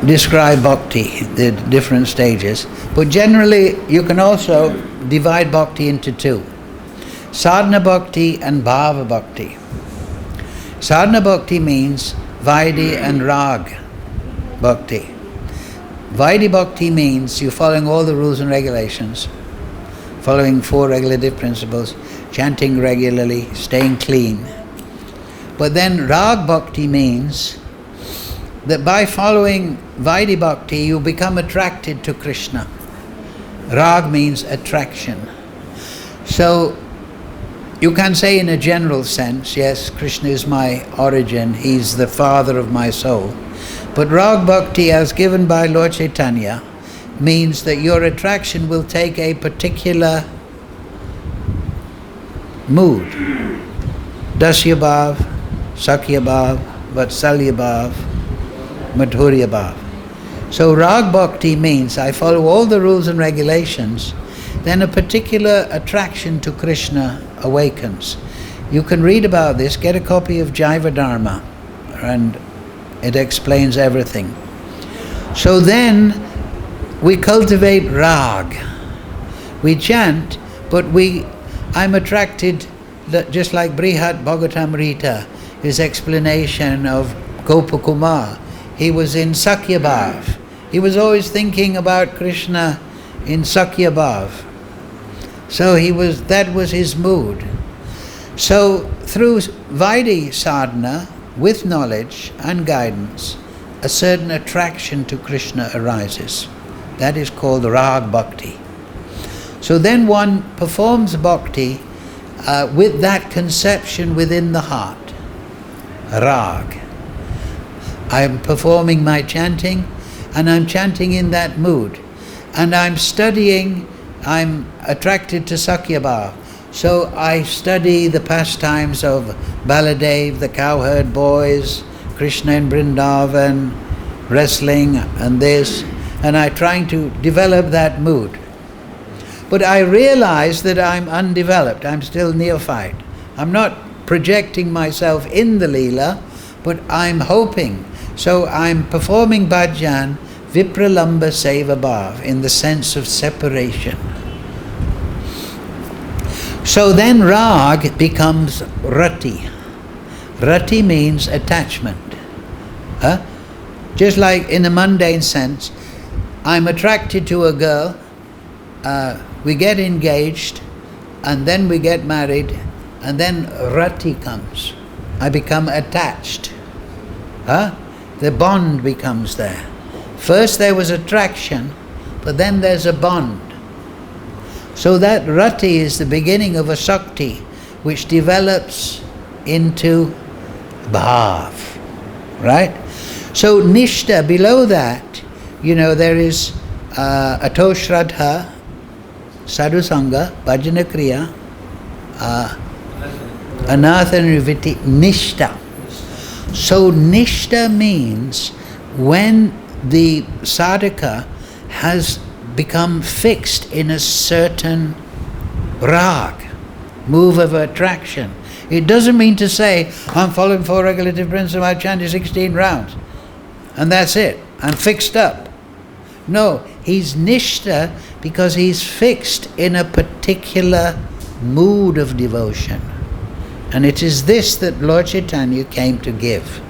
describe bhakti, the different stages. But generally, you can also divide bhakti into 2. Sadhana bhakti and bhava bhakti. Sadhana bhakti means Vaidhi and Rag bhakti. Vaidhi bhakti means you're following all the rules and regulations, following 4 regulative principles, chanting regularly, staying clean. But then Rag bhakti means that by following Vaidhi bhakti, you become attracted to Krishna. Rag means attraction. So you can say in a general sense, yes, Krishna is my origin, he's the father of my soul. But Rag bhakti, as given by Lord Chaitanya, means that your attraction will take a particular mood. Dasya bhav, Sakhya bhav, Vatsalya bhav, madhurya bhav. So rag bhakti means I follow all the rules and regulations, then a particular attraction to Krishna awakens. You can read about this, get a copy of Jaiva Dharma, and it explains everything. So then we cultivate rag. We chant, but I'm attracted, just like Brihat Bhagavatamrita, his explanation of Gopakumar. He was in Sakya Bhav. He was always thinking about Krishna in Sakya Bhav. So that was his mood. So through Vaidhi sadhana, with knowledge and guidance, a certain attraction to Krishna arises. That is called rag bhakti. So then one performs bhakti with that conception within the heart. Rag. I am performing my chanting, and I'm chanting in that mood. And I'm studying, I'm attracted to Sakya Bhav. So I study the pastimes of Baladev, the cowherd boys, Krishna in Vrindavan, wrestling and this, and I'm trying to develop that mood. But I realize that I'm undeveloped, I'm still neophyte. I'm not projecting myself in the Leela, but I'm hoping. So I'm performing bhajan, vipralamba seva bhav, in the sense of separation. So then rag becomes rati. Rati means attachment. Just like in a mundane sense, I'm attracted to a girl, we get engaged, and then we get married, and then rati comes. I become attached. The bond becomes there. First there was attraction, but then there's a bond. So that rati is the beginning of a shakti, which develops into bhav, right? So nishta, below that, there is ato shraddha, sadhu sangha, bhajana kriya, anatha nivṛtti, nishta. So nishta means when the sadhaka has become fixed in a certain rag, move of attraction. It doesn't mean to say, I'm following 4 regulative principles, I chanted 16 rounds, and that's it, I'm fixed up. No, he's nishta because he's fixed in a particular mood of devotion. And it is this that Lord Chaitanya came to give,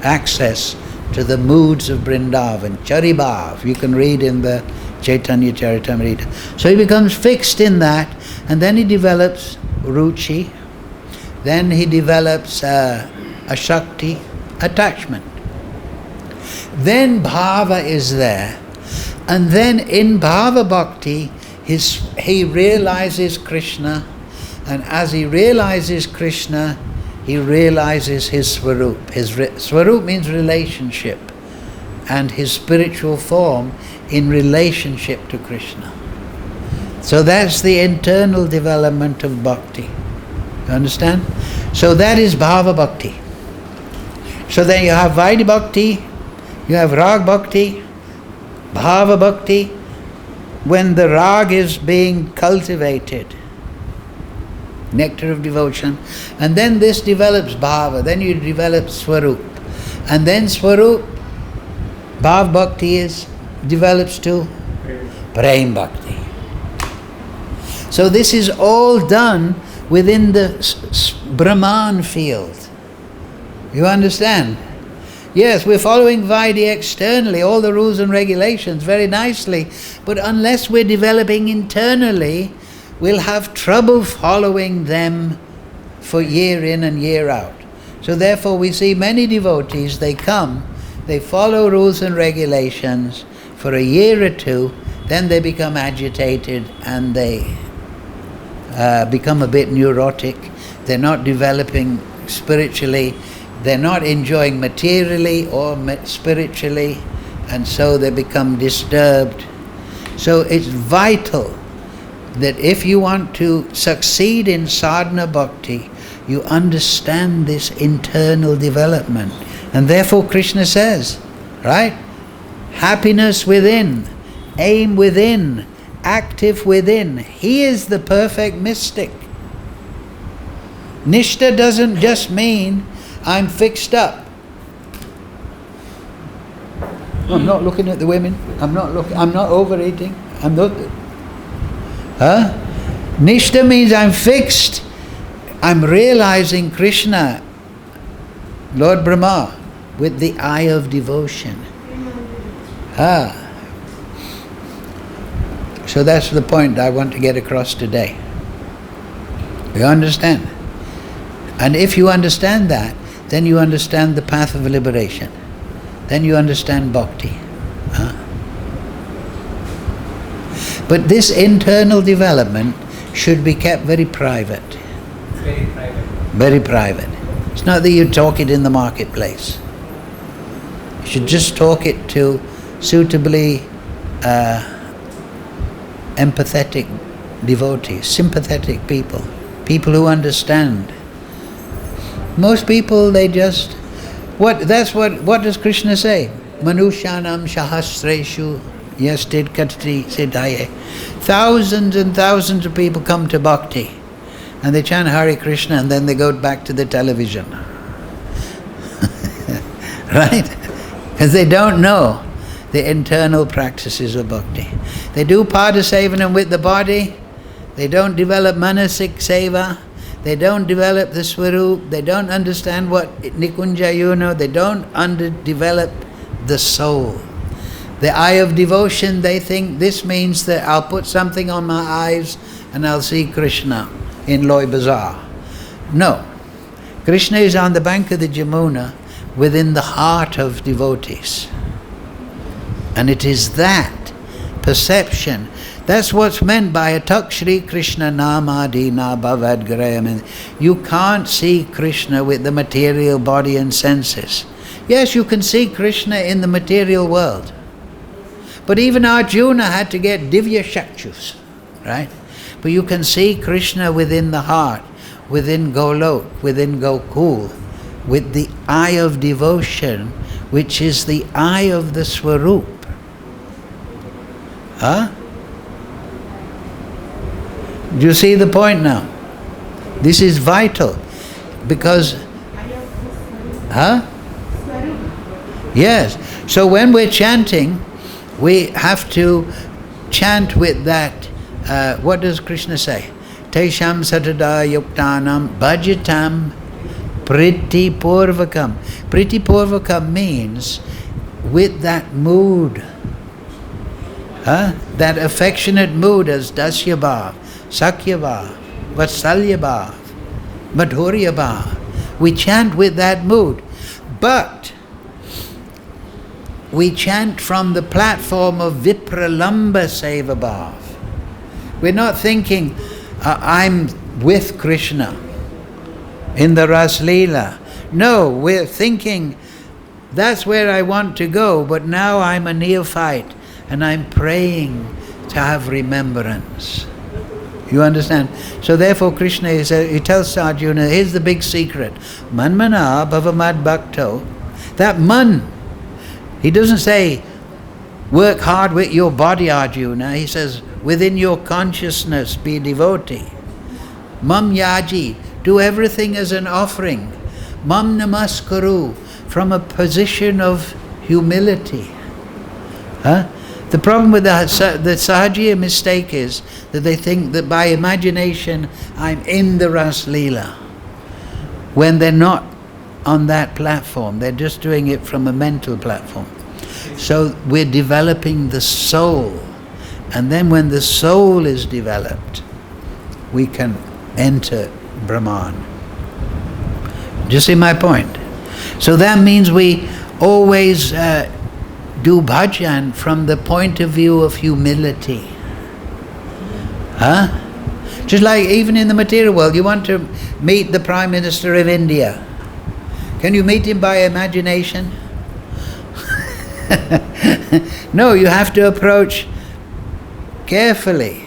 access to the moods of Vrindavan, charibhav, you can read in the Chaitanya Charitamrita. So he becomes fixed in that, and then he develops ruchi, then he develops a shakti, attachment. Then bhava is there, and then in bhava bhakti, he realizes Krishna, and as he realizes Krishna, he realizes his swarup. His swarup means relationship, and his spiritual form in relationship to Krishna. So that's the internal development of bhakti. You understand? So that is bhava bhakti. So then you have Vaidhi bhakti, you have rag bhakti, bhava bhakti, when the rag is being cultivated, nectar of devotion, and then this develops bhava, then you develop swarup, and then swarup, bhav bhakti develops to prem bhakti. So this is all done within the Brahman field. You understand? Yes, we're following Vaidhi externally, all the rules and regulations, very nicely, but unless we're developing internally, we'll have trouble following them for year in and year out. So therefore we see many devotees, they come, they follow rules and regulations for a year or two, then they become agitated and they become a bit neurotic. They're not developing spiritually, they're not enjoying materially or spiritually, and so they become disturbed. So it's vital that if you want to succeed in sadhana bhakti, you understand this internal development. And therefore Krishna says, right? Happiness within, aim within, active within. He is the perfect mystic. Nishtha doesn't just mean I'm fixed up. I'm not looking at the women. I'm not overeating. I'm not. Nishtha means I'm fixed. I'm realizing Krishna, Lord Brahma, with the eye of devotion. So that's the point I want to get across today. You understand? And if you understand that, then you understand the path of liberation. Then you understand bhakti. But this internal development should be kept very private. Very private. Very private. It's not that you talk it in the marketplace. You should just talk it to suitably empathetic devotees, sympathetic people, people who understand. Most people, they just, what does Krishna say? Manushyanam shahasreshu yastid katati siddhaye. Thousands and thousands of people come to bhakti and they chant Hare Krishna and then they go back to the television. Right? Because they don't know the internal practices of bhakti. They do padasevanam with the body, they don't develop manasik seva, they don't develop the swarup, they don't understand what nikunjayuno, they don't develop the soul. The eye of devotion, they think this means that I'll put something on my eyes and I'll see Krishna in Loy Bazaar. No. Krishna is on the bank of the Jamuna within the heart of devotees. And it is that perception, that's what's meant by a tak Shri Krishna namadina bhavad grayam. You can't see Krishna with the material body and senses. Yes, you can see Krishna in the material world. But even Arjuna had to get divya shakshus, right? But you can see Krishna within the heart, within Golok, within Gokul, with the eye of devotion, which is the eye of the Swarup. Do you see the point now? This is vital because... Yes. So when we're chanting, we have to chant with that. What does Krishna say? Tesham satada yuktanam bhajatam priti-purvakam. Priti-purvakam means with that mood. That affectionate mood as dasya-bhav, sakya-bhav, vatsalya-bhav, madhurya-bhav. We chant with that mood. But we chant from the platform of vipralamba seva-bhav. We're not thinking, I'm with Krishna in the Ras Leela. No, we're thinking, that's where I want to go, but now I'm a neophyte and I'm praying to have remembrance. You understand? So therefore Krishna, he tells Arjuna, here's the big secret. Manmana bhavamad bhakto. That man, he doesn't say, work hard with your body, Arjuna. He says, within your consciousness, be a devotee. Mam yaji, do everything as an offering. Mam namaskaru, from a position of humility. The problem with the Sahajiya mistake is that they think that by imagination, I'm in the Ras Leela. When they're not on that platform, they're just doing it from a mental platform. So we're developing the soul. And then when the soul is developed, we can enter Brahman. Do you see my point? So that means we always do bhajan from the point of view of humility. Just like even in the material world, you want to meet the Prime Minister of India. Can you meet him by imagination? No, you have to approach carefully,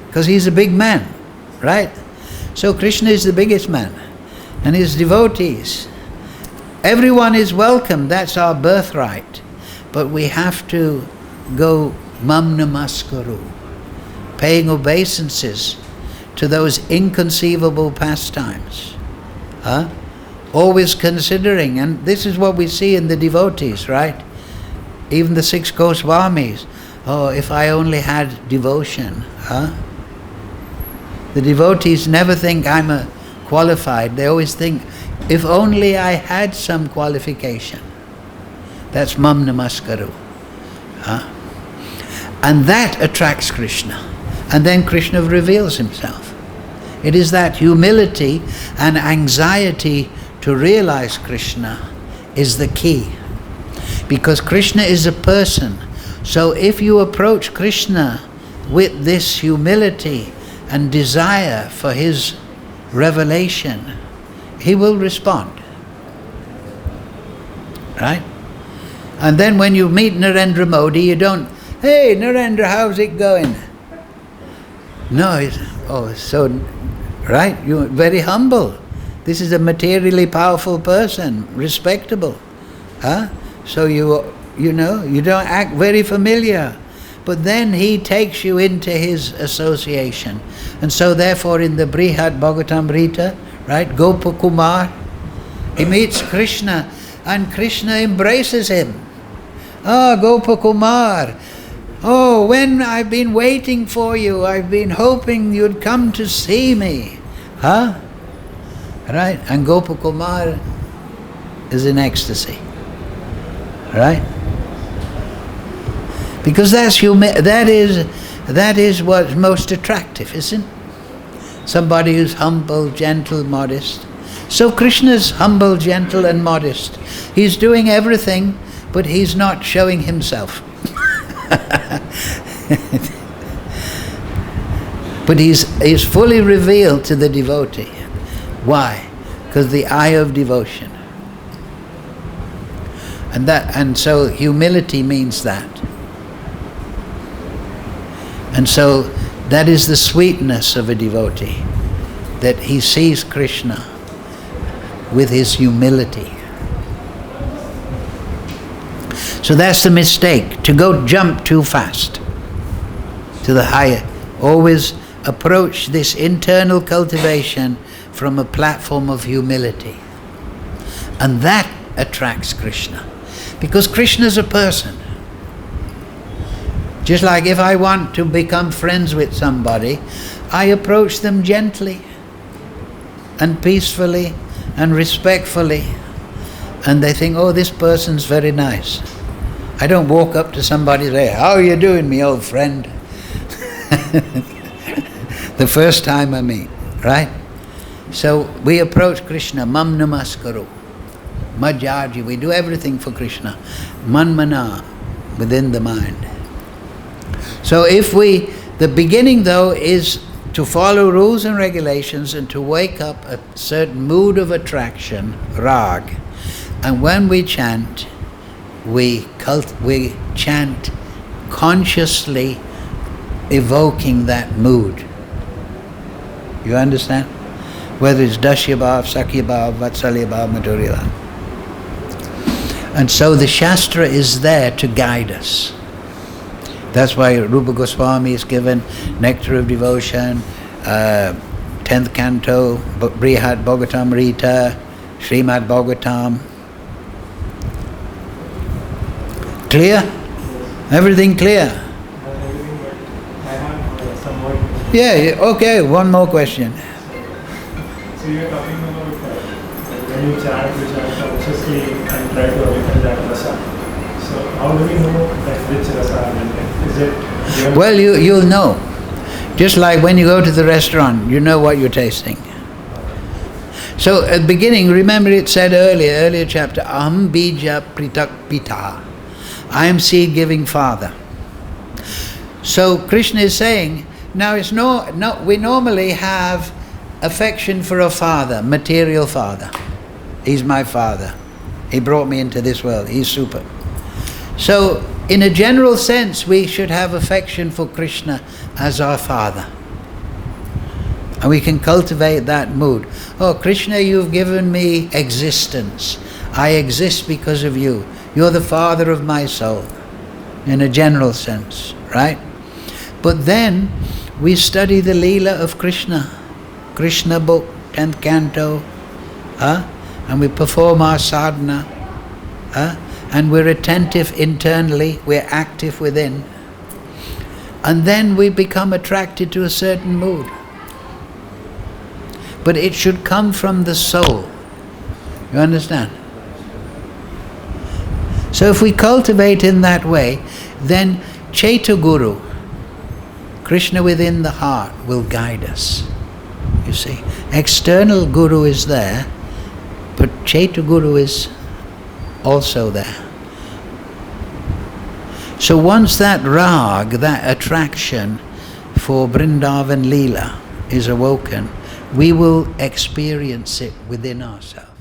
because he's a big man, right? So Krishna is the biggest man, and his devotees, everyone is welcome, that's our birthright. But we have to go mam namaskaru, paying obeisances to those inconceivable pastimes. Always considering, and this is what we see in the devotees, right? Even the 6 Goswamis. Oh, if I only had devotion. The devotees never think I'm qualified. They always think, if only I had some qualification. That's mam namaskaru. And that attracts Krishna. And then Krishna reveals himself. It is that humility and anxiety to realize Krishna is the key. Because Krishna is a person. So if you approach Krishna with this humility and desire for his revelation, he will respond. Right? And then when you meet Narendra Modi, you don't, hey Narendra, how's it going? No, right? You're very humble. This is a materially powerful person, respectable. So you don't act very familiar. But then he takes you into his association. And so therefore in the Brihad-bhagavatamrita, right, Gopakumar, he meets Krishna and Krishna embraces him. Gopakumar, when I've been waiting for you, I've been hoping you'd come to see me. Right? And Gopakumar is in ecstasy. Right? Because that is what's most attractive, isn't it? Somebody who's humble, gentle, modest. So Krishna's humble, gentle and modest. He's doing everything, but he's not showing himself. But he's fully revealed to the devotee. Why? Because the eye of devotion. And so humility means that. And so that is the sweetness of a devotee, that he sees Krishna with his humility. So that's the mistake, to jump too fast to the higher. Always approach this internal cultivation from a platform of humility. And that attracts Krishna. Because Krishna is a person. Just like if I want to become friends with somebody, I approach them gently and peacefully and respectfully. And they think, oh, this person's very nice. I don't walk up to somebody and say, how are you doing, me old friend? The first time I meet, right? So we approach Krishna, mam namaskaru, majaji, we do everything for Krishna. Manmana, within the mind. So the beginning though is to follow rules and regulations and to wake up a certain mood of attraction, rag. And when we chant, we chant consciously evoking that mood. You understand? Whether it's dasya-bhav, sakya-bhav, vatsalya-bhav, madhurya-bhav. And so the Shastra is there to guide us. That's why Rupa Goswami is given Nectar of Devotion, 10th Canto, Brihad Bhagavatamrita, Srimad Bhagavatam. Clear? Everything clear? Not everything, but I have somewhat. Yeah, okay, one more question. So you are talking about when you chant consciously and try to awaken that rasa. So how do we know that which rasa is it? Well, you'll know. Just like when you go to the restaurant, you know what you're tasting. So at the beginning, remember it said earlier chapter, aham bija-pritāk-pitā. I am seed-giving father. So Krishna is saying, now it's we normally have affection for a father, material father. He's my father. He brought me into this world. He's super. So in a general sense, we should have affection for Krishna as our father. And we can cultivate that mood. Oh, Krishna, you've given me existence. I exist because of you. You're the father of my soul, in a general sense, right? But then we study the Leela of Krishna, Krishna book, 10th canto, and we perform our sadhana, and we're attentive internally, we're active within, and then we become attracted to a certain mood. But it should come from the soul. You understand? So if we cultivate in that way, then Chaitya Guru, Krishna within the heart, will guide us. You see, external Guru is there, but Chaitya Guru is also there. So once that rag, that attraction for Vrindavan Leela is awoken, we will experience it within ourselves.